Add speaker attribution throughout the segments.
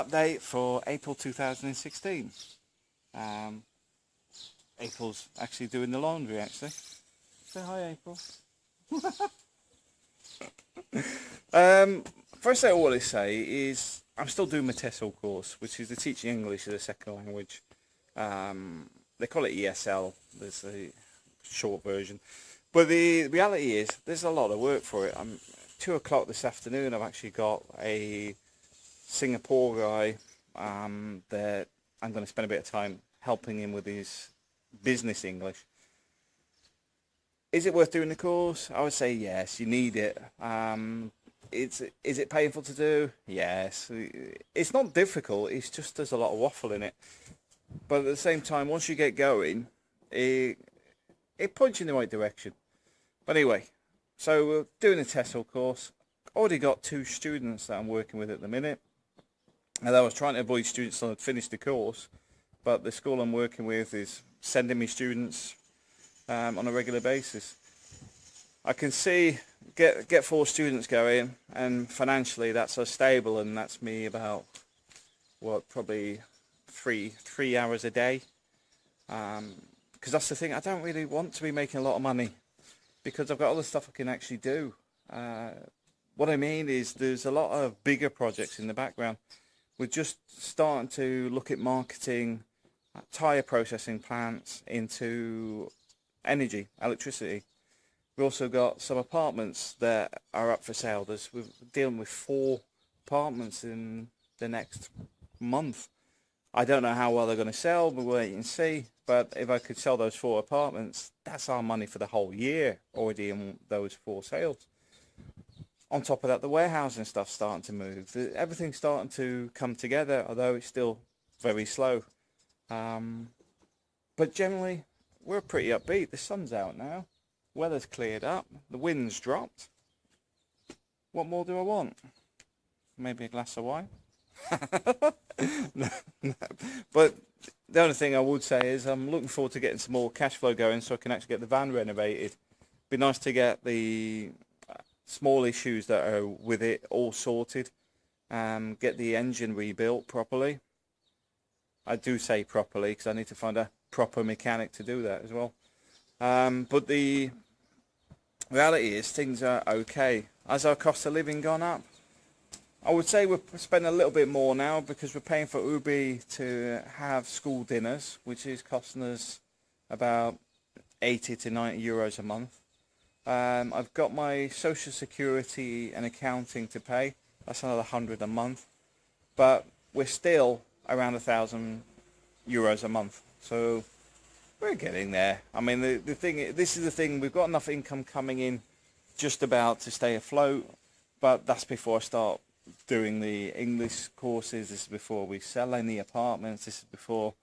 Speaker 1: update for April 2016. April's actually doing the laundry, actually. Say hi, April. First thing I want to say is I'm still doing my TESOL course, which is the Teaching English as a Second Language. They call it ESL. There's a short version. But the reality is there's a lot of work for it. 2 o'clock this afternoon, I've actually got a Singapore guy that I'm going to spend a bit of time helping him with his business English. Is it worth doing the course? I would say yes, you need it. Is it painful to do? Yes. It's not difficult, it's just there's a lot of waffle in it. But at the same time, once you get going, it points you in the right direction. But anyway, so we're doing a TESOL course. Already got 2 students that I'm working with at the minute. And I was trying to avoid students that had finished the course, but the school I'm working with is sending me students on a regular basis. I can see get 4 students going, and financially that's so stable, and that's me about probably three hours a day. Because that's the thing, I don't really want to be making a lot of money because I've got other stuff I can actually do. What I mean is there's a lot of bigger projects in the background. We're just starting to look at marketing tyre processing plants into energy, electricity. We've also got some apartments that are up for sale. We're dealing with 4 apartments in the next month. I don't know how well they're going to sell, but we'll wait and see. But if I could sell those 4 apartments, that's our money for the whole year already in those 4 sales. On top of that, the warehousing stuff's starting to move. Everything's starting to come together, although it's still very slow. But generally, we're pretty upbeat. The sun's out now. Weather's cleared up. The wind's dropped. What more do I want? Maybe a glass of wine? No. But the only thing I would say is I'm looking forward to getting some more cash flow going so I can actually get the van renovated. Be nice to get the small issues that are with it all sorted, get the engine rebuilt properly. I do say properly because I need to find a proper mechanic to do that as well. But the reality is things are okay. Has our cost of living gone up? I would say we're spending a little bit more now because we're paying for Ubi to have school dinners, which is costing us about 80 to 90 euros a month. I've got my social security and accounting to pay. That's another 100 a month. But we're still around 1,000 euros a month. So we're getting there. I mean, this is the thing, we've got enough income coming in just about to stay afloat, but that's before I start doing the English courses. This is before we sell any apartments. This is before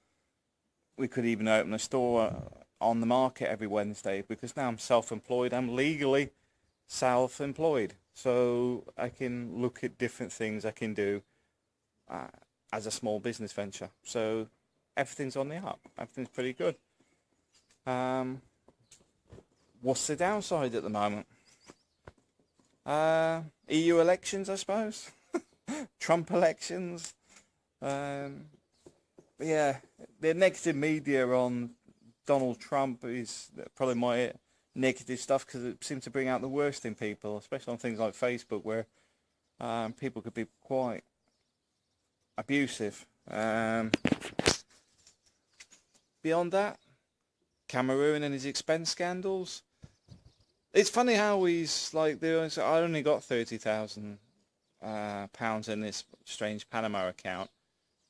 Speaker 1: we could even open a store on the market every Wednesday, because now I'm self-employed. I'm legally self-employed, so I can look at different things I can do as a small business venture. So everything's on the up. Everything's pretty good. What's the downside at the moment? EU elections, I suppose. Trump elections. But yeah, the negative media on Donald Trump is probably my negative stuff, because it seems to bring out the worst in people, especially on things like Facebook, where people could be quite abusive. Beyond that, Cameroon and his expense scandals. It's funny how he's like, I only got £30,000 in this strange Panama account,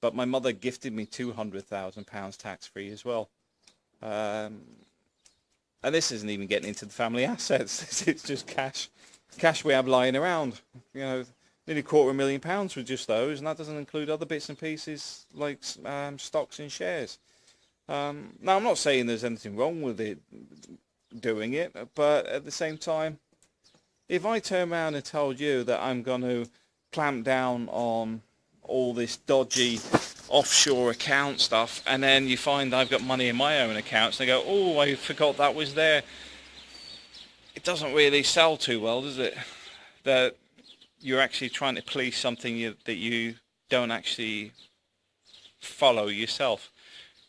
Speaker 1: but my mother gifted me £200,000 tax-free as well. And this isn't even getting into the family assets. It's just cash we have lying around. You know, nearly £250,000 with just those, and that doesn't include other bits and pieces like stocks and shares. Now, I'm not saying there's anything wrong with it, doing it, but at the same time, if I turn around and told you that I'm going to clamp down on all this dodgy offshore account stuff, and then you find I've got money in my own accounts, and they go, oh, I forgot that was there, it doesn't really sell too well, does it? That you're actually trying to police something that you don't actually follow yourself.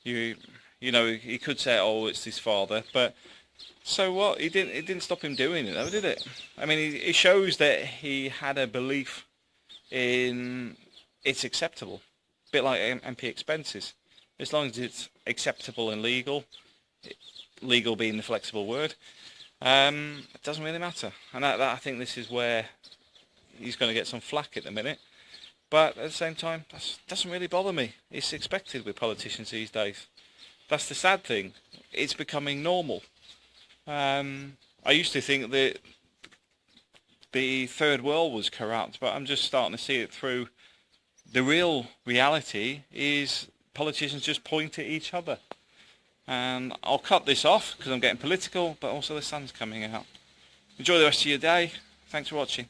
Speaker 1: You know, he could say, oh, it's his father, but so what? It didn't stop him doing it, though, did it? I mean, it shows that he had a belief in it's acceptable, a bit like MP expenses. As long as it's acceptable and legal, legal being the flexible word, it doesn't really matter. And I think this is where he's going to get some flack at the minute. But at the same time, that doesn't really bother me. It's expected with politicians these days. That's the sad thing. It's becoming normal. I used to think that the third world was corrupt, but I'm just starting to see it through. The real reality is politicians just point at each other. And I'll cut this off because I'm getting political, but also the sun's coming out. Enjoy the rest of your day. Thanks for watching.